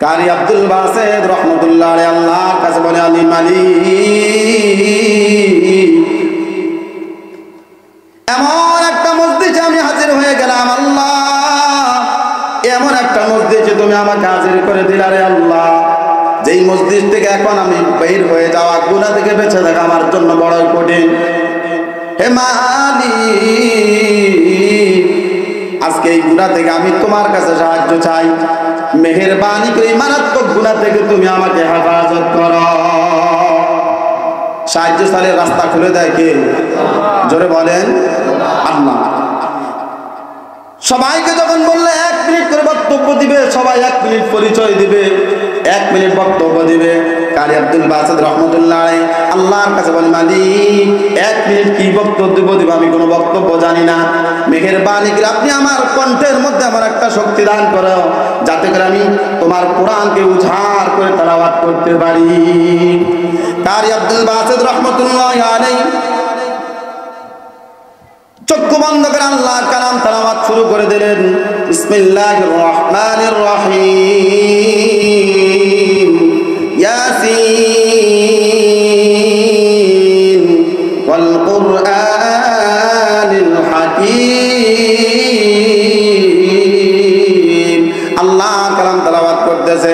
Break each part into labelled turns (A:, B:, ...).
A: কারি আব্দুল বাসেত রহমতুল্লাহ আলাইহি আল্লাহর কাছে বলে, আলী মালিক, এমন একটা মসজিদে আমি হাজির হয়ে গেলাম আল্লাহ, এমন একটা মসজিদে তুমি আমাকে হাজির করে দিলা রে আল্লাহ, যেই মসজিদ থেকে এখন আমি বের হয়ে যাওয়া, গুনাহ থেকে বেঁচে থাকা আমার জন্য বড়ই কঠিন। হে মালিক, আজকে এই গুনাহ থেকে আমি তোমার কাছে সাহায্য চাই, মেহেরবানি করে মারাত্মক গুনাহ থেকে তুমি আমাকে হেফাজত করো। সাহায্য চাইলে রাস্তা খুলে দেয় কে? জোরে বলেন আল্লাহ। সবাইকে যখন বললে 1 মিনিট করে বক্তব্য দিবে, সবাই 1 মিনিট পরিচয় দিবে, 1 মিনিট বক্তব্য দিবে। কারি আব্দুল বাসেত রহমতুল্লাহ আলাইহি আল্লাহর কাছে বলেন, মালিক 1 মিনিট কি বক্তব্য দিব আমি কোনো বক্তব্য জানি না, মেহেরবানি করে আপনি আমার কণ্ঠের মধ্যে আমার একটা শক্তি দান করো, যাতে করে আমি তোমার কোরআনকে উজাড় করে তেলাওয়াত করতে পারি। কারি আব্দুল বাসেত রহমতুল্লাহ আলাইহি চক্ষু বন্ধ করে আল্লাহর কালাম তেলাওয়াত শুরু করে দিলেন। বিসমিল্লাহির রহমানির রহিম, ইয়াসিন ওয়াল কুরআনিল হাকীম। আল্লাহ কালাম তেলাওয়াত করতেছে।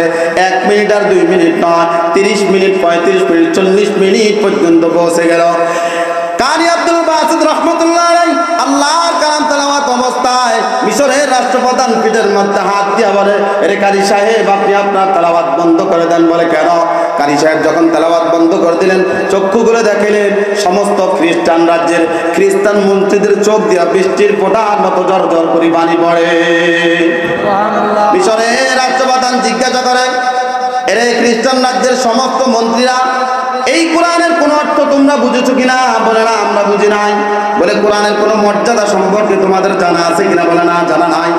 A: 1 মিনিট আর 2 মিনিট নয়, 30 মিনিট, 35 মিনিট, 40 মিনিট পর্যন্ত পৌঁছে গেল। কারি আব্দুল বাসেত রহমতুল্লাহ আলাইহি আল্লাহর কালাম তেলাওয়াত অবস্থায় মিশরের রাষ্ট্রপ্রধান পিঠের মধ্যে হাত দিয়ে বলে, আরে কারি সাহেব, আপনি আপনার তেলাওয়াত বন্ধ করে দেন। বলে, কেন? কারি সাহেব যখন তেলাওয়াত বন্ধ করে দিলেন, চক্ষুগুলো দেখিলেন সমস্ত খ্রিস্টান রাজ্যের খ্রিস্টান মন্ত্রীদের চোখ দিয়া বৃষ্টির ফোঁটার মতো ঝর ঝর করে পানি পড়ে। মিশরের রাষ্ট্রপ্রধান জিজ্ঞাসা করে, এরে খ্রিস্টান রাজ্যের সমস্ত মন্ত্রীরা, এই কোরআনের কোন অর্থ তোমরা বুঝেছো কিনা? বলে, না, আমরা বুঝি নাই। বলে, কোরআনের কোন মর্যাদা সম্পর্কে তোমাদের জানা আছে কিনা? বলে, না, জানা নাই।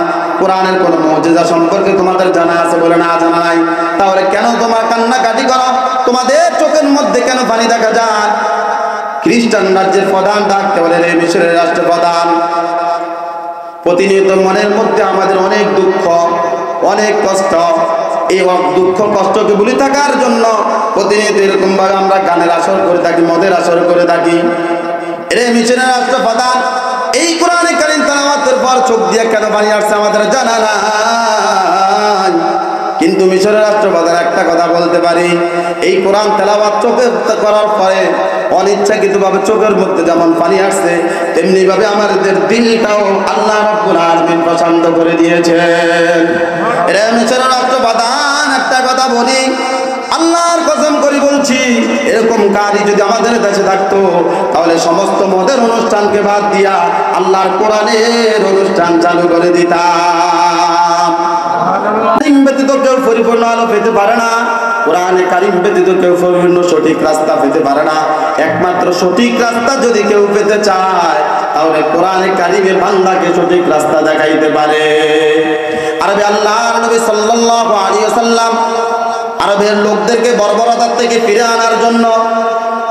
A: কোরআনের কোন মুজিজা সম্পর্কে তোমাদের জানা আছে? বলে, না, জানা নাই। তাহলে কেন তোমরা কান্নাকাটি করো? তোমাদের চোখের মধ্যে কেন পানি দেখা যায়? খ্রিস্টান রাজ্যের প্রধান ডাকতে বলে, রে মিশরের রাষ্ট্রপ্রধান, প্রতিনিয়ত মনের মধ্যে আমাদের অনেক দুঃখ, অনেক কষ্ট, এই দুঃখ কষ্টকে ভুলে থাকার জন্য প্রতিনিয়ত এরকম ভাবে আমরা গানের আসর করে থাকি, মদের আসর করে থাকি। রে মিশরের রাষ্ট্রপ্রধান, এই কোরআনে কারীম তেলাওয়াতের পর চোখ দিয়ে কেন পানি আসছে আমাদের জানা নাই। কিন্তু মিশরের রাষ্ট্রপ্রধান একটা কথা বলতে পারি, এই কোরআন তেলাওয়াত চোখে করার পরে অনিচ্ছাকৃতভাবে চোখের মধ্যে যেমন পানি আসছে, তেমনি ভাবে আমাদের দিলটাও আল্লাহ রাব্বুল আলামিন প্রশান্ত করে দিয়েছেন। রে মিশরের রাষ্ট্রপ্রধান, একটা কথা বলি, আল্লাহর কসম করে বলছি, এরকম কারি যদি আমাদের দেশে থাকতো, তাহলে সমস্ত মদের অনুষ্ঠানকে বাদ দিয়া আল্লাহর কোরআনের অনুষ্ঠান চালু করে দিতাম। কারীম ব্যতীত কেউ পরিপূর্ণ আলো পেতে পারে না, কোরআনে কারীম ব্যতীত কেউ পরিপূর্ণ সঠিক রাস্তা পেতে পারে না। একমাত্র সঠিক রাস্তা যদি কেউ পেতে চায়, তাহলে কোরআনে কারীমে বান্দাকে সঠিক রাস্তা দেখাইতে পারে। আরবে আল্লাহর নবী সাল্লাল্লাহু আলাইহি ওয়াসাল্লাম আরবের লোকদেরকে বর্বরতার থেকে ফিরে আনার জন্য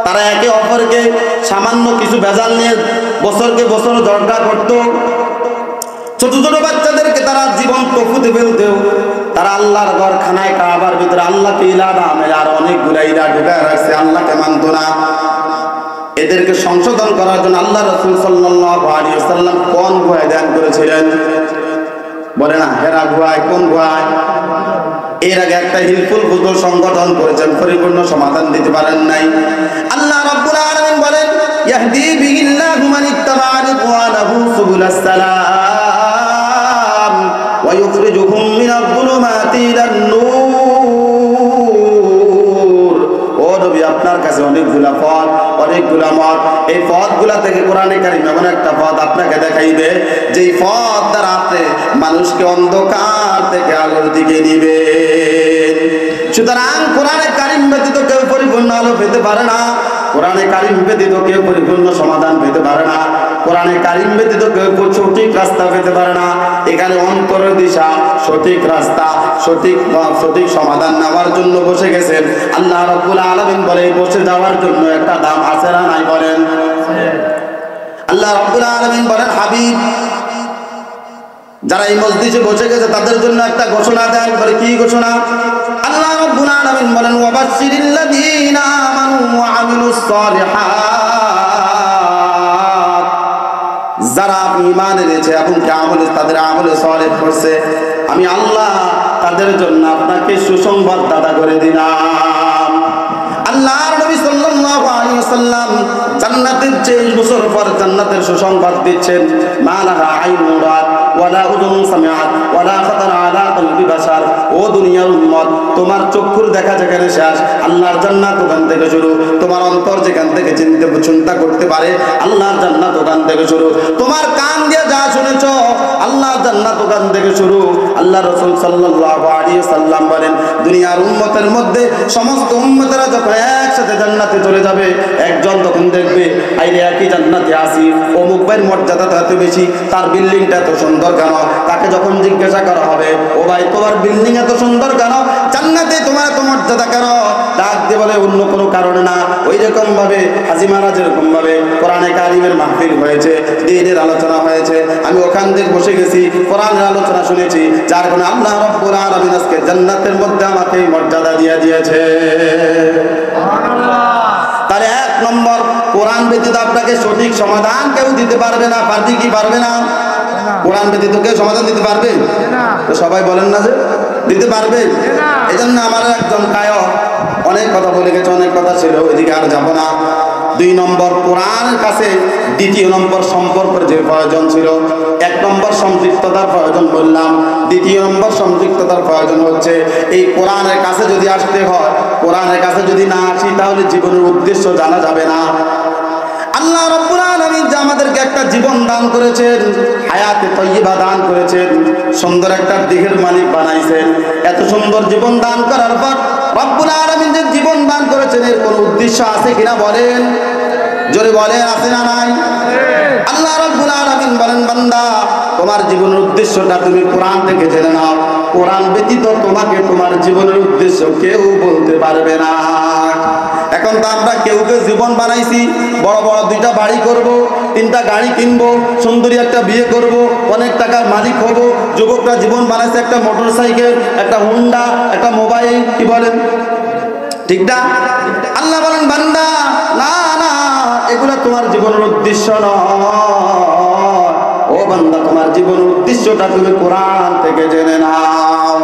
A: তারা একে অপরকে সামান্য কিছু ভেজাল নিয়ে বছরকে বছর ঝগড়া করত। ছোট ছোট বাচ্চাদেরকে তারা জীবন্ত পুঁতে ফেলতেও তারা আল্লাহর ঘর খানায় কাবার ভিতরে আল্লাহকে ইলাহা নামে আর অনেকগুলা ইলাহা ঢুকায় রাখছে, আল্লাহকে মানত না। এদেরকে সংশোধন করার জন্য আল্লাহ রাসূল সাল্লাল্লাহু আলাইহি ওয়াসাল্লাম কোন গুহায় ধ্যান করেছিলেন? বলে না, হেরা গুহায়। কোন গুহায়? এর আগে একটা হিলফুল ফুতুল সংগঠন করেছেন, পরিপূর্ণ সমাধান দিতে পারেন নাই। আল্লাহ রাব্বুল আলামিন বলেন, ইয়াহদি বিহিল্লাহু মান ইত্তাবা'a রিদওয়ানাহু সুবুলাস সালাম ওয়া ইখরিজুহুম মিনাল যুলুমাতি ইলান নূর। ও নবী, আপনার কাছে অনেকগুলা পথ, অনেকগুলা মত, এই পথগুলা থেকে কোরআনে কারীম এমন একটা পথ আপনাকে দেখাইবে, যেই পথ দ্বারা আপনি মানুষকে অন্ধকার থেকে আলোর দিকে নিবে। সুতরাং কোরআনে কারীম ব্যতীত কেউ পরিপূর্ণ আলো পেতে পারে না, কোরআনে কারীম ব্যতীত কেউ পরিপূর্ণ সমাধান পেতে পারে না, কোরআনে কারীম ব্যতীত কেউ সঠিক রাস্তা পেতে পারে না। এখানে অন্তরের দিশা, সঠিক রাস্তা, সঠিক সমাধান নেওয়ার জন্য বসে গেছেন। আল্লাহ রাব্বুল আলামিন বলে, বসে যাওয়ার জন্য একটা দাম আছে না নাই? বলেন। আল্লাহ রাব্বুল আলামিন বলেন, হাবিব, যারা এই মসজিদে বসে গেছে তাদের জন্য একটা ঘোষণা দেন। বলে, কি ঘোষণা? আল্লাহ রাব্বুল আলামিন বলেন ওয়াবাশশিরিল লাযীনা আমানু ওয়া আমিলুস সালিহাত, যারা ঈমান এনেছে এবং তাদের আমলে সালেহ করছে, আমি আল্লাহ তাদের জন্য আপনাকে সুসংবাদ দাতা করে দিলাম। আল্লাহর নবী সাল্লাল্লাহু আলাইহি ওয়াসাল্লাম জান্নাতের 23 বছর পর জান্নাতের সুসংবাদ দিচ্ছেন। মা লাহা আইনুন রাআত ওয়ালা উযুনুন সামিআত ওয়ালা খাতারা আলা কলবি বাশার। ও দুনিয়ার উম্মত, তোমার চক্ষুর দেখা যেখানে শেষ, আল্লাহর জান্নাত ওখান থেকে শুরু। তোমার অন্তর যেখান থেকে চিন্তা করতে পারে, আল্লাহর জান্নাত ওখান থেকে শুরু। তোমার কান দিয়ে যা শুনেছো, আল্লাহর জান্নাত ওখান থেকে শুরু। আল্লাহ রাসূল সাল্লাল্লাহু আলাইহি ওয়াসাল্লাম বলেন, দুনিয়ার উম্মতের মধ্যে সমস্ত উম্মতেরা যখন একসাথে জান্নাতে চলে যাবে, একজন তখন দেখবে আইরে একই জান্নাতে আসি, অমুক ভাইয়ের মর্যাদা এত বেশি, তার বিল্ডিংটা এত সুন্দর কেন? তাকে যখন জিজ্ঞাসা করা হবে, ও ভাই তোমার বিল্ডিং এত সুন্দর কেন, জান্নাতে তোমার এত মর্যাদা কেন? ডাক দিয়ে বলে অন্য কোনো কারণে না। ওই রকম ভাবে হাজী মহারাজ এরকম ভাবে কোরআনে কারিমের মাহফিল হয়েছে, দ্বীনের আলোচনা হয়েছে, আমি ওখান থেকে বসে গেছি, কোরআনের আলোচনা শুনেছি, যার কারণে আল্লাহ রাব্বুল আলামিন আজকে জান্নাতের মধ্যে আমাকে মর্যাদা দিয়ে দিয়েছে। তাহলে 1 নম্বর, কোরআন ব্যতীত আপনাকে সঠিক সমাধান কেউ দিতে পারবে না। পারবে কি পারবে না? কোরআন ব্যতীত কেউ সমাধান দিতে পারবে না? তো সবাই বলেন না যে দিতে পারবে। এই জন্য আমার একজন গায়ক অনেক কথা বলে গেছে, অনেক কথা ছিল, ওইদিকে আর যাব না। 2 নম্বর, কোরআনের কাছে 2 নম্বর সম্পর্কের যে প্রয়োজন ছিল, 1 নম্বর সম্পৃক্ততার প্রয়োজন বললাম, 2 নম্বর সম্পৃক্ততার প্রয়োজন হচ্ছে এই কোরআনের কাছে যদি আসতে হয়, কোরআনের কাছে যদি না আসি তাহলে জীবনের উদ্দেশ্য জানা যাবে না। আল্লাহ রাব্বুল আলামিন যে আমাদেরকে একটা জীবন দান করেছেন, হায়াতে তয়্যিবা দান করেছেন, সুন্দর একটা দেহের মালিক বানাইছেন। এত সুন্দর জীবন দান করার পর রব্বুল আলামিন যে জীবন দান করেছেন, এর কোনো উদ্দেশ্য আছে কিনা বলেন? জোরে বলেন, আছে না নাই? আল্লাহ রাব্বুল আলামিন বলেন, বান্দা তোমার জীবনের উদ্দেশ্যটা তুমি কোরআন থেকে জেনে নাও। কোরআন ব্যতীত তোমাকে তোমার জীবনের উদ্দেশ্য কেউ বলতে পারবে না। এখন তো আমরা কেউ জীবন বানাইছি, বড় বড় 2টা বাড়ি করব, 3টা গাড়ি কিনবো, সুন্দরী একটা বিয়ে করব, অনেক টাকার মালিক হব। যুবকরা জীবন বানাইছে একটা মোটরসাইকেল, একটা হুন্ডা, একটা মোবাইল, কি বলেন? ঠিক না? আল্লাহ বলেন, বান্দা না না, এগুলো তোমার জীবনের উদ্দেশ্য নয়। ও বান্দা, তোমার জীবনের উদ্দেশ্যটা তুমি কোরআন থেকে জেনে নাও।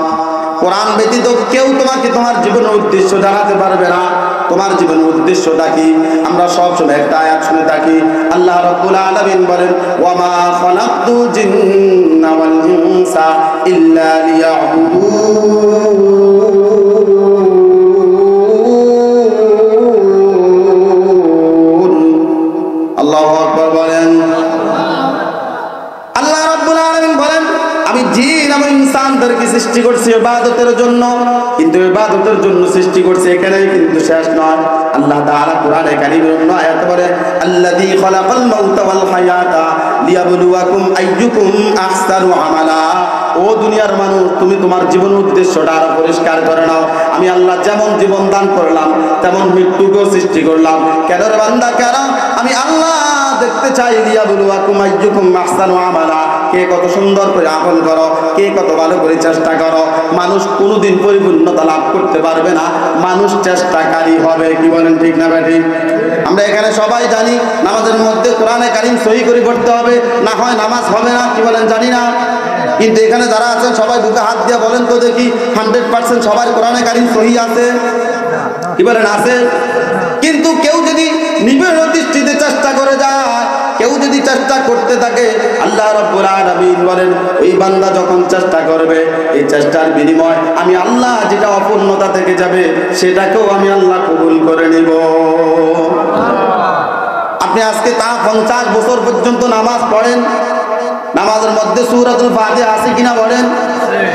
A: কোরআন ব্যতীত কেউ তোমাকে তোমার জীবনের উদ্দেশ্য জানাতে পারবে না। তোমার জীবনের উদ্দেশ্যটা কি? আমরা সব সময় একটা আয়াত শুনে থাকি, আল্লাহ রাব্বুল আলামিন বলেন, ওয়া মা খালাকতু জিন্না ওয়াল ইনসা ইল্লা লিয়াবুদুন। আল্লাহু আকবার বলেন। আল্লাহ রাব্বুল আলামিন বলেন, আমি জিন এবং ইনসানদেরকে সৃষ্টি করছি ইবাদতের জন্য, কিন্তু ইবাদতের জন্য সৃষ্টি করছি এখানেই কিন্তু শেষ নয়। আল্লাহ তাআলা কোরআনে কারীমের অন্য আয়াতে বলে, আল্লাযী খালাকাল মাউতা ওয়াল হায়াতা লিয়াবলুয়াকুম আইয়ুকুম আহসানু আমালা। ও দুনিয়ার মানুষ, তুমি তোমার জীবন উদ্দেশ্যটা আরো পরিষ্কার করে নাও। আমি আল্লাহ যেমন জীবন দান করলাম, তেমন মৃত্যুকেও সৃষ্টি করলাম। কেন রে বান্দা, কেন? আমি আল্লাহ দেখতে চাই, লিয়াবলুয়াকুম আইয়ুকুম আহসানু আমালা, কে কত সুন্দর করে আমল করো, কে কত ভালো করে চেষ্টা করো। মানুষ কোনোদিন পরিপূর্ণতা লাভ করতে পারবে না, মানুষ চেষ্টাকারী হবে। কি বলেন, ঠিক না বেঠিক? আমরা এখানে সবাই জানি নামাজের মধ্যে কোরআনে কারিম সহি করে পড়তে হবে, না হয় নামাজ হবে না। কি বলেন, জানি না? কিন্তু এখানে যারা আছেন সবাই বুকে হাত দিয়ে বলেন তো দেখি, 100% সবার কোরআনে কারিম সহি আছে? কি বলেন, আছে? কিন্তু কেউ যদি নিবিড় দৃষ্টিতে চেষ্টা করে যায়, কেউ যদি চেষ্টা করতে থাকে, আল্লাহ রাব্বুল আলামিন বলেন, ওই বান্দা যখন চেষ্টা করবে, এই চেষ্টার বিনিময় আমি আল্লাহ যেটা অপূর্ণতা থেকে যাবে, সেটাকেও আমি আল্লাহ কবুল করে নিব। আপনি আজকে তা 50 বছর পর্যন্ত নামাজ পড়েন, নামাজের মধ্যে সূরাতুল ফাতিহা আছে কিনা বলেন?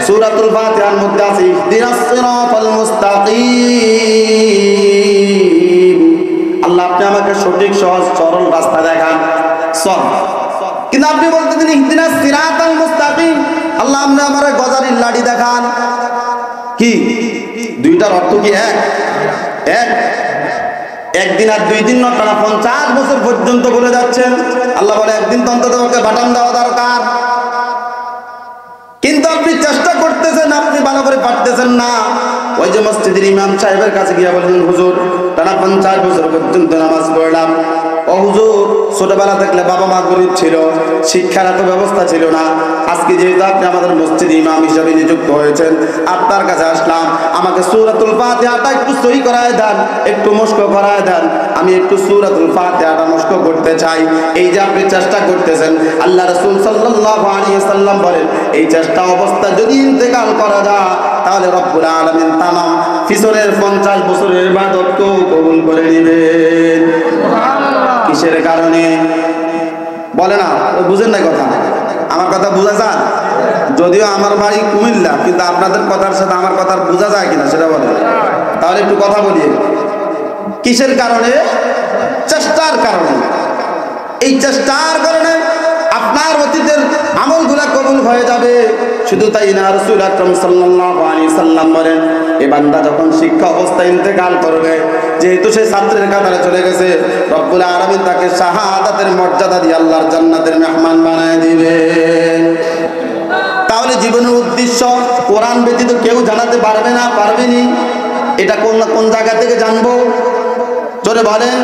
A: সূরাতুল ফাতিহার মধ্যে আছে ইহদিনাস সিরাতাল মুস্তাকিম। আল্লাহ আপনি আমাকে সঠিক সহজ সরল রাস্তা দেখান। কিন্তু আপনি বলতেছেন ইহদিনাস সিরাতাল মুস্তাকিম, আল্লাহ আপনি আমারে গজারির লাঠি দেখান। কি 2টার অর্থ কি এক? একদিন আর 2 দিন নয়, টানা 50 বছর পর্যন্ত বলে যাচ্ছেন। আল্লাহ বলে একদিন তো অন্তত ওকে বাটন দেওয়া দরকার। কিন্তু আপনি চেষ্টা করতেছেন, আপনি ভালো করে পারতেছেন না। ওই যে মসজিদের ইমাম সাহেবের কাছে গিয়ে বললেন, হুজুর টানা 50 বছর পর্যন্ত নামাজ পড়লাম। ও হুজুর, ছোটবেলা থাকলে বাবা মা গরিব ছিল, শিক্ষার এত ব্যবস্থা ছিল না। আজকে যেহেতু আপনি আমাদের মসজিদ ইমাম হিসাবে নিযুক্ত হয়েছেন, আপনার কাছে আসলাম, আমাকে সূরাতুল ফাতিহাটা একটু সহি করায় দেন, একটু মস্ক করায় দেন। আমি একটু সূরাতুল ফাতিহাটা মস্ক করতে চাই। এই যে আপনি চেষ্টা করতেছেন, আল্লাহ রাসূল সাল্লাল্লাহু আলাইহি ওয়াসাল্লাম বলেন, এই চেষ্টা অবস্থা যদি ইন্তেকাল করা যায়, তাহলে রব্বুল আলামিন তামাম পিছনের 50 বছরের ইবাদতকেও কবুল করে নেবেন। কিসের কারণে বলে না? বুঝেন না কথা? আমার কথা বোঝা যায়? যদিও আমার বাড়ি কুমিল্লা, কিন্তু আপনাদের কথার সাথে আমার কথা বোঝা যায় কিনা সেটা বলেন। তাহলে একটু কথা বলি। কিসের কারণে? চেষ্টার কারণে। এই চেষ্টার কারণে আপনার অতীতের আমলগুলা কবুল হয়ে যাবে। শুধু তাই না, রাসূল আকরাম সাল্লাল্লাহু আলাইহি সাল্লাম বলেন, এই বান্দা যখন শিক্ষা অবস্থায় ইন্তেকাল করবে, যেহেতু সে ছাত্রের কাতারে চলে গেছে, রব্বুল আলামিন তাকে শাহাদাতের মর্যাদা দিয়ে আল্লাহর জান্নাতের মেহমান বানায় দিবেন। তাহলে জীবনের উদ্দেশ্য কোরআন ব্যতীত কেউ জানাতে পারবে না, পারবেনি। এটা কোন জায়গা থেকে জানবো? জোরে বলেন,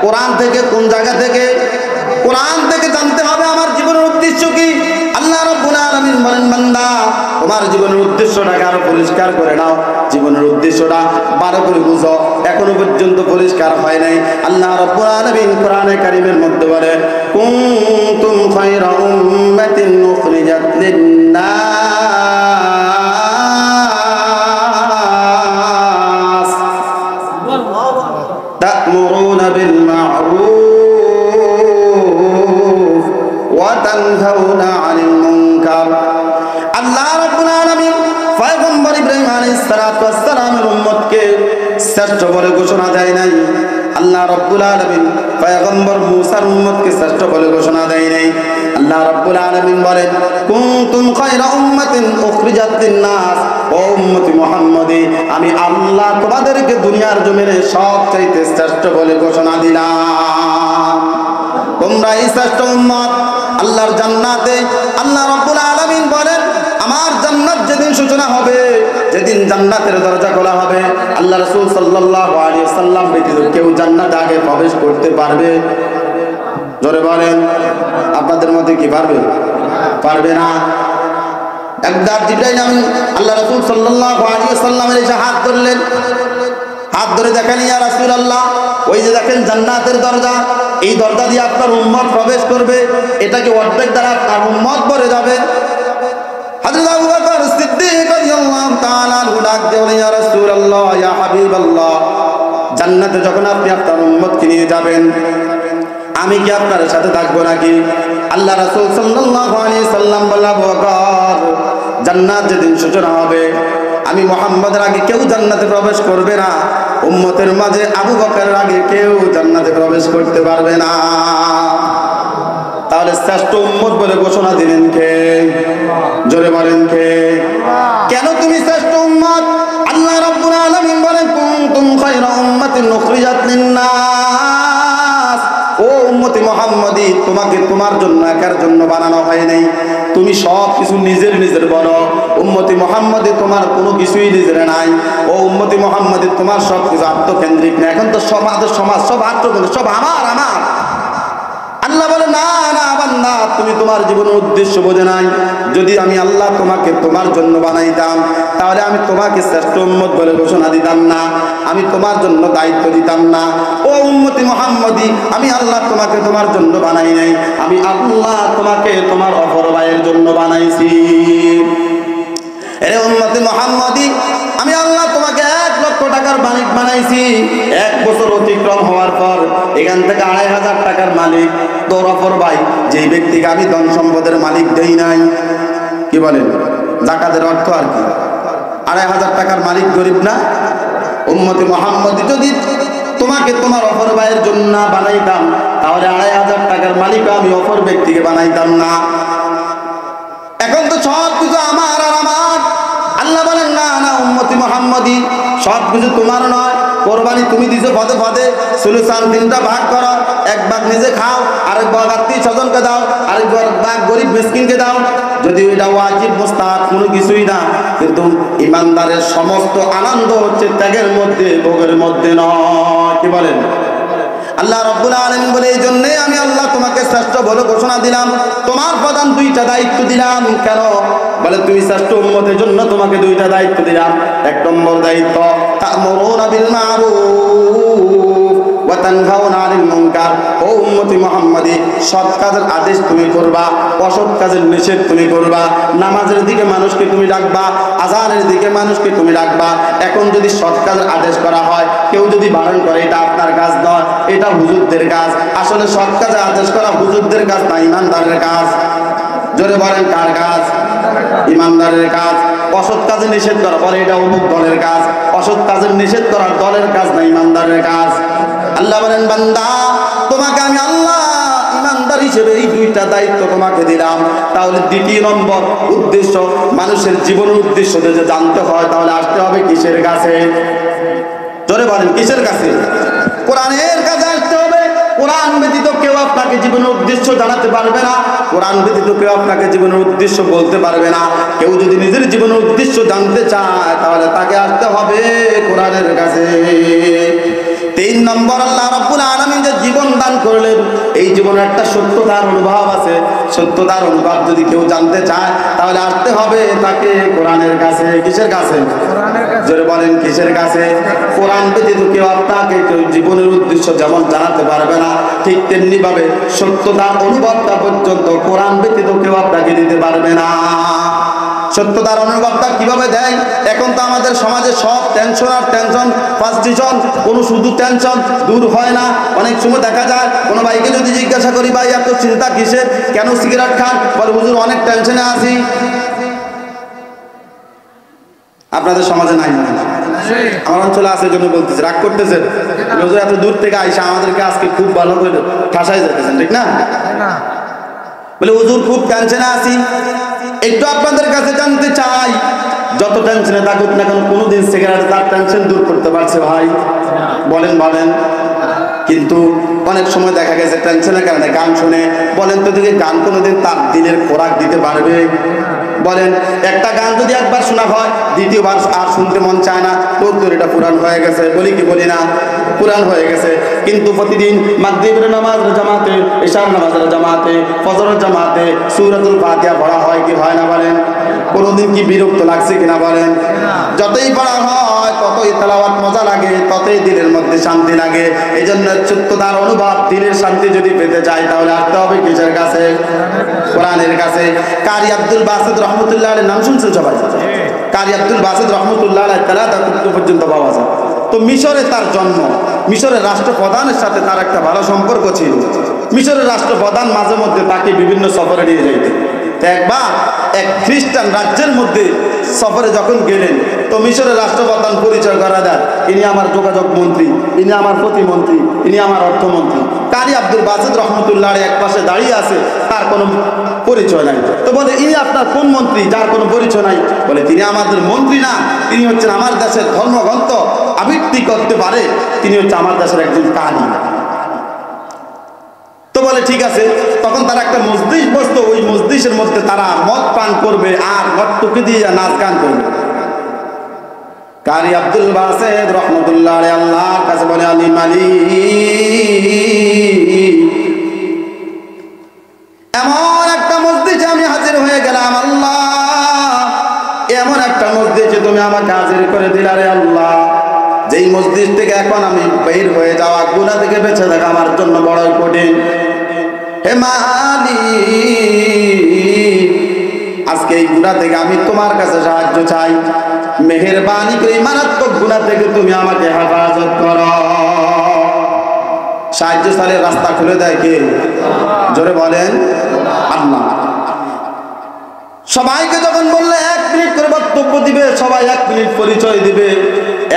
A: কোরআন থেকে। কোন জায়গা থেকে? কোরআন থেকে জানতে হবে আমার জীবনের উদ্দেশ্য কি। আল্লাহ রাব্বুল আলামিন বলেন, বান্দা তোমার জীবনের উদ্দেশ্যটাকে আরো পরিষ্কার করে নাও, জীবনের উদ্দেশ্যটা ভালো করে বুঝো। এখনো পর্যন্ত পরিষ্কার হয় নাই। আল্লাহ রাব্বুল আলামিন কোরআনে কারীমের মধ্যে বলে, কুনতুম খায়রা উম্মাতিন উখরিজাত লিন-নাস তা'মুরুনা বিল মা'রুফ ওয়া তানহাউনা আনিল মুনকার। আল্লাহ রাব্বুল আলামিন পয়গম্বর ইব্রাহিম আলাইহিস সালাতু ওয়াস সালামের উম্মতকে শ্রেষ্ঠ বলে ঘোষণা দেয় নাই। আল্লাহ রাব্বুল আলামিন পয়গম্বর মুসার উম্মতকে শ্রেষ্ঠ বলে ঘোষণা দেয় নাই। আল্লাহ রাব্বুল আলামিন বলেন, কুনতুম খায়রা উম্মাতিন উখরিজাত লিন-নাস, ও উম্মতি মুহাম্মদী, আমি আল্লাহ তোমাদেরকে দুনিয়ার জমিনে সবচাইতে শ্রেষ্ঠ বলে ঘোষণা দিলাম। তোমরা এই শ্রেষ্ঠ উম্মত আল্লাহর জান্নাতে। আল্লাহ রাব্বুল আলামিন বলেন, আমার জান্নাত যেদিন সূচনা হবে, যেদিন জান্নাতের দরজা খোলা হবে, আল্লাহ রাসূল সাল্লাল্লাহু আলাইহি ওয়াসাল্লাম ব্যতীত কেউ জান্নাতে আগে প্রবেশ করতে পারবে? জোরে বলেন, আপনাদের মতে কি পারবে? পারবে না। একবার জিবরাইল আমিন আল্লাহ রাসূল সাল্লাল্লাহু আলাইহি ওয়াসাল্লামের এসে হাত ধরলেন। হাত ধরে দেখেন, ইয়া রাসূলুল্লাহ, ওই যে দেখেন জান্নাতের দরজা, এই দরজা দিয়ে আপনার উম্মত প্রবেশ করবে, এটা কি অর্ধেক দ্বারা আপনার উম্মত ভরে যাবে? হযরত আবু বকর সিদ্দিক রাদিয়াল্লাহু তাআলা আনহু ডাক দিয়ে বলেন, ইয়া রাসূলুল্লাহ, ইয়া হাবিবাল্লাহ, জান্নাতে যখন আপনি আপনার উম্মতকে নিয়ে যাবেন, আমি কি আপনার সাথে থাকবো নাকি? আল্লাহ রাসূল সাল্লাল্লাহু আলাইহি সাল্লাম বললেন, আবু বকর, জান্নাত যেদিন সূচনা হবে, আমি মুহাম্মদের আগে কেউ জান্নাতে প্রবেশ করবে না। উম্মতের মাঝে আবু বকরের আগে কেউ জান্নাতে প্রবেশ করতে পারবে না। তাহলে শ্রেষ্ঠ উম্মত বলে ঘোষণা দিলেন কে? জোরে বলেন কে? কেন তুমি শ্রেষ্ঠ উম্মত? আল্লাহ রাব্বুল আলামিন বলেন, কুনতুম খায়রা উম্মাতিন উখরিজাত লিন-নাস, ও উম্মতি মুহাম্মদী, তোমাকে তোমার জন্য একার জন্য বানানো হয় নাই। তুমি সব কিছু নিজের বলো। উম্মতি মুহাম্মদী, তোমার কোনো কিছুই নিজের নাই। ও উম্মতি মুহাম্মদী, তোমার সব কিছু আত্মকেন্দ্রিক না। এখন তো সমাজ সব আত্মকেন্দ্রিক, সব আমার। আল্লাহ বলে, না না বান্দা, তুমি তোমার জীবনের উদ্দেশ্য বোঝে নাই। যদি আমি আল্লাহ তোমাকে তোমার জন্য বানাইতাম, তাহলে আমি তোমাকে শ্রেষ্ঠ উম্মত বলে ঘোষণা দিতাম না, আমি তোমার জন্য দায়িত্ব দিতাম না। ও উম্মতি মুহাম্মদী, আমি আল্লাহ তোমাকে তোমার জন্য বানাই নাই, আমি আল্লাহ তোমাকে তোমার অপর ভাইয়ের জন্য বানাইছি। এরে উম্মতি মুহাম্মদী, আমি আল্লাহ তোমাকে 1 লক্ষ টাকার মালিক বানাইছি। 1 বছর অতিক্রম হওয়ার পর এখান থেকে 2,500 টাকার মালিক তোর অপর ভাই, যেই ব্যক্তিকে আমি ধন সম্পদের মালিক দেই নাই। কি বলেন? যাকাতের অর্থ আর কি? 2,500 টাকার মালিক গরিব না? উম্মতি মুহাম্মদী, যদি তোমাকে তোমার অপর ভাইয়ের জন্য না বানাইতাম, তাহলে 2,500 টাকার মালিক আমি অপর ব্যক্তিকে বানাইতাম না। এখন তো সব কিছু আমার আর আমার। আল্লাহ বলেন, না না উম্মতি মুহাম্মদী, সব কিছু তোমার নয়। কোরবানি তুমি দিছো পদে পদে, সুলুসান 3টা ভাগ করো, 1 ভাগ নিজে খাও, আরেক ভাগ আত্মীয় স্বজনকে দাও, আরেক ভাগ গরিব মিসকিনকে দাও। যদি ওইটা ওয়াজিব মুস্তাহাব কোনো কিছুই না, কিন্তু ইমানদারের সমস্ত আনন্দ হচ্ছে ত্যাগের মধ্যে, ভোগের মধ্যে নয়। কি বলেন? আল্লাহ রাব্বুল আলামিন বলে, এই জন্যই আমি আল্লাহ তোমাকে শ্রেষ্ঠ বলে ঘোষণা দিলাম, তোমার প্রধান দুইটা দায়িত্ব দিলাম। কেন? বলে তুমি শ্রেষ্ঠ উম্মতের জন্য তোমাকে দুইটা দায়িত্ব দিলাম। এক নম্বর দায়িত্ব, তা'মুরুনা বিল মা'রুফ ওয়া তানহাউনা আনিল মুনকার। ও উম্মতি মুহাম্মাদি, সৎ কাজের আদেশ তুমি করবা, অসৎ কাজের নিষেধ তুমি করবা। নামাজের দিকে মানুষকে তুমি ডাকবা, আযানের দিকে মানুষকে তুমি ডাকবা। এখন যদি সৎ কাজের আদেশ করা হয়, কেউ যদি বারণ করে, এটা আপনার কাজ নয়, এটা হুজুরদের কাজ। আসলে সৎ কাজে আদেশ করা হুজুরদের কাজ না, ইমানদারের কাজ। জোরে বলেন, কার কাজ? ইমানদারের কাজ। অসৎ কাজে নিষেধ করা, বলে এটা অমুক দলের কাজ। অসৎ কাজের নিষেধ করা দলের কাজ না, ইমানদারের কাজ। আল্লাহ বলেন, বান্দা তোমাকে আমি আল্লাহ ইমানদার হিসেবে এই দুইটা দায়িত্ব তোমাকে দিলাম। তাহলে দ্বিতীয় নম্বর উদ্দেশ্য, মানুষের জীবনের উদ্দেশ্য যদি জানতে হয়, তাহলে আসতে হবে কিসের কাছে? জোরে বলেন, কিসের কাছে? কোরআনের কাছে আসতে হবে। কোরআন ব্যতীত কেউ আপনাকে জীবনের উদ্দেশ্য জানাতে পারবে না। কোরআন ব্যতীত কেউ আপনাকে জীবনের উদ্দেশ্য বলতে পারবে না। কেউ যদি নিজের জীবনের উদ্দেশ্য জানতে চায়, তাহলে তাকে আসতে হবে কোরআনের কাছে। 3 নম্বর, আল্লাহ রাব্বুল আলামিন যে জীবন দান করলেন, এই জীবনের একটা সত্যতার অনুভব আছে। সত্যতার অনুভব যদি কেউ জানতে চায়, তাহলে আসতে হবে তাকে কোরআনের কাছে। কিসের কাছে? জোরে বলেন, কিসের কাছে? কোরআন ব্যতীত কেউ আপনাকে জীবনের উদ্দেশ্য যেমন জানাতে পারবে না, ঠিক তেমনি ভাবে সত্যতার অনুভবটা পর্যন্ত কোরআন ব্যতীত কেউ আপনাকে দিতে পারবে না। সত্যতার অনুভবটা কিভাবে দেয়? এখন তো আমাদের সমাজে সব টেনশন আর টেনশন, ফ্রাস্ট্রেশন, কোনো শুধু টেনশন দূর হয় না। অনেক সময় দেখা যায় কোনো ভাইকে যদি জিজ্ঞাসা করি, ভাই এত চিন্তা কিসের, কেন সিগারেট খান? বলে হুজুর অনেক টেনশনে আছি। আপনাদের সমাজে নাই? আমার অঞ্চলে আছে, জন্য বলতেছে, রাগ করতেছেন। হুজুর এত দূর থেকে আইসা আমাদেরকে আজকে খুব ভালো করে ঠাসাই যেতেছেন, ঠিক না? বলে হুজুর খুব টেনশনে আছি। একটু আপনাদের কাছে জানতে চাই, যত টেনশনে থাকুক না কেন, কোনোদিন সিগারেট তার টেনশন দূর করতে পারছে ভাই? বলেন বলেন। কিন্তু অনেক সময় দেখা গেছে টেনশনের কারণে গান শুনে। বলেন তো দেখি, গান কোনোদিন তার দিনের খোরাক দিতে পারবে? বলেন, একটা গান যদি একবার শোনা হয়, দ্বিতীয়বার আর শুনতে মন চায় না। তোর এটা পুরাণ হয়ে গেছে, বলি কি বলি না? পুরাণ হয়ে গেছে। কিন্তু প্রতিদিন মাগরিবের নামাজের জামাতে, ইশার নামাজের জামাতে, ফজরের জামাতে সূরাতুল ফাতিহা পড়া হয় কি হয় না? বলেন, কোনোদিন কি বিরক্ত লাগছে কিনা? বলেন, যতই পড়া হয় ততই তেলাওয়াত মজা লাগে, ততই দিলের মধ্যে শান্তি লাগে। এই জন্য সত্যতার অনুভব, দিলের শান্তি যদি পেতে চাই, তাহলে আসতে হবে কিসের কাছে? কোরআনের কাছে। কারি আব্দুল বাসিত রহমতুল্লাহ আলাইহির নাম শুনছেন সবাই? কারি আব্দুল বাসিত রহমতুল্লাহ আলাইহি তালাতা পর্যন্ত পাওয়া যায়। তো মিশরে তার জন্ম। মিশরের রাষ্ট্রপ্রধানের সাথে তার একটা ভালো সম্পর্ক ছিল। মিশরের রাষ্ট্রপ্রধান মাঝে মধ্যে তাকে বিভিন্ন সফরে নিয়ে যাইতেন। একবার এক খ্রিস্টান রাজ্যের মধ্যে সফরে যখন গেলেন, তো মিশরের রাষ্ট্রপ্রধান পরিচয় করা দেয়, ইনি আমার যোগাযোগ মন্ত্রী, ইনি আমার প্রতিমন্ত্রী, ইনি আমার অর্থমন্ত্রী। কারি আব্দুল বাসিত রহমতুল্লাহ এক পাশে দাঁড়িয়ে আছে, তার কোনো পরিচয় নাই। তো বলে, ইনি আপনার কোন মন্ত্রী যার কোনো পরিচয় নাই? বলে, তিনি আমাদের মন্ত্রী না, তিনি হচ্ছেন আমার দেশের ধর্মগ্রন্থ আবৃত্তি করতে পারে, তিনি হচ্ছে আমার দেশের একজন কারি। তো বলে ঠিক আছে। তখন তারা একটা মজলিস বসতো, ওই মজলিসের মধ্যে তারা মদ পান করবে আর মদটুকি দিয়ে নাচ গান করবে। কারি আব্দুল বাসিত রহমতুল্লাহ আলাইহি আল্লাহর কাছে বলে, আলী মালিক, এমন একটা মসজিদে আমি হাজির হয়ে গেলাম আল্লাহ, এমন একটা মসজিদে তুমি আমাকে হাজির করে দিলা রে আল্লাহ, যেই মসজিদ থেকে এখন আমি বের হয়ে যাওয়া, গুনাহ থেকে বেঁচে থাকা আমার জন্য বড়ই কঠিন। হে মালিক, আজকে এই গুনাহ থেকে আমি তোমার কাছে সাহায্য চাই। মেহেরবানি করে মারাত্মক গুনাহ থেকে তুমি আমাকে হেফাজত করো। সাহায্য সালের রাস্তা খুলে দেয় কে? জোরে বলেন, আল্লাহ। সবাইকে যখন বললে 1 মিনিট করে বক্তব্য দিবে, সবাই 1 মিনিট পরিচয় দিবে,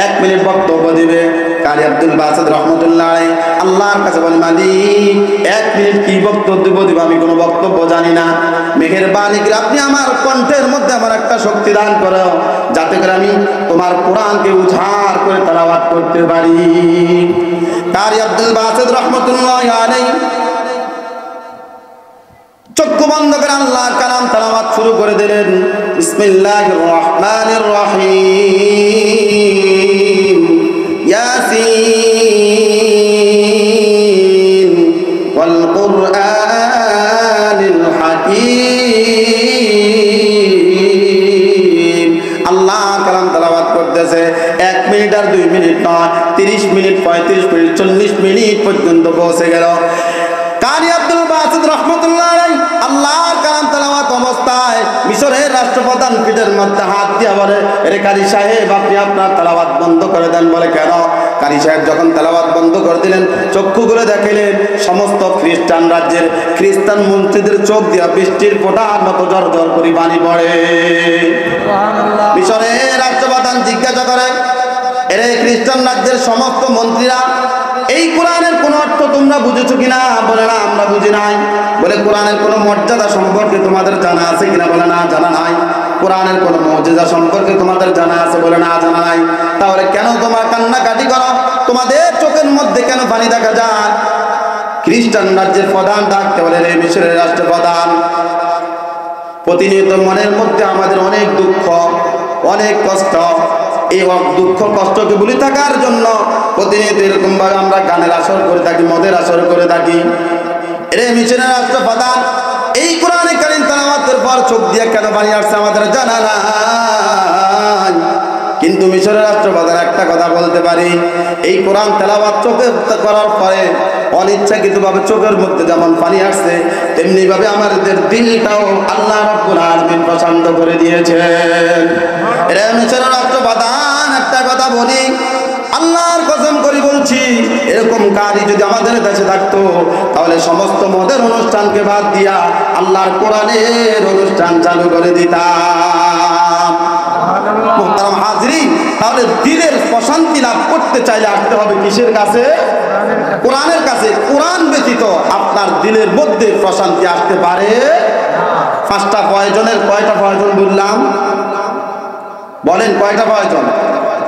A: 1 মিনিট বক্তব্য দিবে। কারি আব্দুল বাসিত রহমতুল্লাহ আলাইহি আল্লাহর কাছে বলে, মালিক 1 মিনিট কি বক্তব্য দিব? আমি কোনো বক্তব্য জানি না, মেহেরবানি করে আপনি আমার কণ্ঠের মধ্যে আমার একটা শক্তি দান করো, যাতে করে আমি তোমার কোরআনকে উজাড় করে তেলাওয়াত করতে পারি। কারি আব্দুল বাসিত রহমতুল্লাহ আলাইহি চক্ষু বন্ধ করে আল্লাহর কালাম তেলাওয়াত শুরু করে দিলেন। বিসমিল্লাহির রহমানির রহিম। ইয়াসিন ওয়াল কুরআনিল হাকীম। আল্লাহ কালাম তেলাওয়াত করতেছে। 1 মিনিট আর 2 মিনিট নয়, 30 মিনিট, 35 মিনিট, 40 মিনিট পর্যন্ত পৌঁছে গেল। কারি আব্দুল বাসিত রাহমাতুল্লাহ আলাইহি আল্লাহর কালাম তেলাওয়াত অবস্থায় মিশরের রাষ্ট্রপ্রধান পিঠের মধ্যে হাত দিয়ে বলে, আরে কারি সাহেব, আপনি আপনার তেলাওয়াত বন্ধ করে দেন। বলে, কেন? কারি সাহেব যখন তেলাওয়াত বন্ধ করে দিলেন, চক্ষু করে দেখিলেন সমস্ত খ্রিস্টান রাজ্যের খ্রিস্টান মন্ত্রীদের চোখ দিয়া বৃষ্টির ফোঁটার মতো ঝর ঝর করে পানি পড়ে। মিশরের রাষ্ট্রপ্রধান জিজ্ঞাসা করে, এরে খ্রিস্টান রাজ্যের সমস্ত মন্ত্রীরা, এই কোরআনের কোন অর্থ তোমরা বুঝেছো কিনা? বলে, না, আমরা বুঝি নাই। বলে, কোরআনের কোন মর্যাদা সম্পর্কে তোমাদের জানা আছে কিনা? বলে, না, জানা নাই। কোরআনের কোন মুজিজা সম্পর্কে তোমাদের জানা আছে? বলে, না, জানা নাই। তাহলে কেন তোমার কান্নাকাটি করো? তোমাদের চোখের মধ্যে কেন পানি দেখা যায়? খ্রিস্টান রাজ্যের প্রধান ডাকতে বলে, রে মিশরের রাষ্ট্রপ্রধান, প্রতিনিয়ত মনের মধ্যে আমাদের অনেক দুঃখ, অনেক কষ্ট। এই দুঃখ কষ্টকে ভুলে থাকার জন্য প্রতিনিয়ত এরকম ভাবে আমরা গানের আসর করে থাকি, মদের আসর করে থাকি। এরে মিশরের রাষ্ট্রপ্রধান, এই কোরআনে কারীম তেলাওয়াতের পর চোখ দিয়ে কেন পানি আসছে আমাদের জানা নাই। কিন্তু মিশরের রাষ্ট্রপ্রধান একটা কথা বলতে পারি, এই কোরআন তেলাওয়াত চোখে করার পরে অনিচ্ছাকৃতভাবে চোখের মধ্যে যেমন পানি আসছে, তেমনি ভাবে আমাদের দিলটাও আল্লাহ রাব্বুল আলামিন প্রশান্ত করে দিয়েছেন। এরে মিশরের রাষ্ট্রপ্রধান, একটা কথা বলি, আল্লাহর কসম করে বলছি, এরকম কারি যদি আমাদের দেশে থাকতো, তাহলে সমস্ত মদের অনুষ্ঠানকে বাদ দিয়া আল্লাহর কোরআনের অনুষ্ঠান চালু করে দিতাম। মুহতারাম হাজরিন, তাহলে দিলের প্রশান্তি লাভ করতে চাইলে আসতে হবে কিসের কাছে? কোরআনের কাছে। কোরআন ব্যতীত আপনার দিলের মধ্যে প্রশান্তি আসতে পারে? 5টা প্রয়োজনের কয়টা প্রয়োজন বললাম? বলেন, কয়টা প্রয়োজন?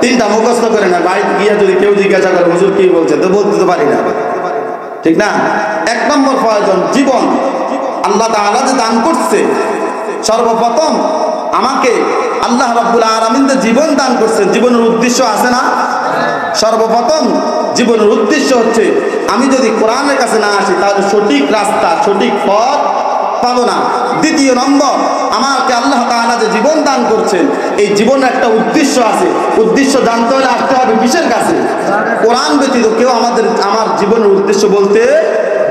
A: 3টা মুখস্থ করে না। বাড়িতে গিয়ে যদি কেউ জিজ্ঞাসা করে, হুজুর কি বলছে, তো বলতে তো পারি না, ঠিক না? 1 নম্বর প্রয়োজন জীবন। আল্লাহ তাআলা যে দান করছে, সর্বপ্রথম আমাকে আল্লাহ রাব্বুল আলামিন যে জীবন দান করছে, জীবনের উদ্দেশ্য আছে না? সর্বপ্রথম জীবনের উদ্দেশ্য হচ্ছে, আমি যদি কোরআনের কাছে না আসি তাহলে সঠিক রাস্তা, সঠিক পথ পাবো না। 2 নম্বর, আমাকে আল্লাহ তাআলা যে জীবন দান করছেন, এই জীবনের একটা উদ্দেশ্য আছে। উদ্দেশ্য জানতে হলে আসতে হবে কিসের কাছে? কোরআন ব্যতীত কেউ আমার জীবনের উদ্দেশ্য বলতে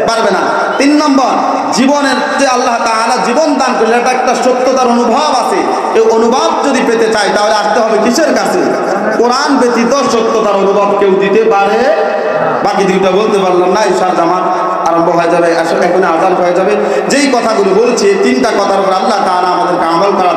A: পারবে না। 3 নম্বর, জীবনের যে আল্লাহ তাআলা জীবন দান করলেন, এটা একটা সত্যতার অনুভব আছে। এই অনুভব যদি পেতে চাই তাহলে আসতে হবে কিসের কাছে? কোরআন ব্যতীত সত্যতার অনুভব কেউ দিতে পারে? বাকি 2টা বলতে পারলাম না, ইশার জামাত আরম্ভ হয়ে যাবে, এখন আযান হয়ে যাবে। যেই কথাগুলো বলছি, 3টা কথার উপর আল্লাহ তাআলা আমাদেরকে আমল করার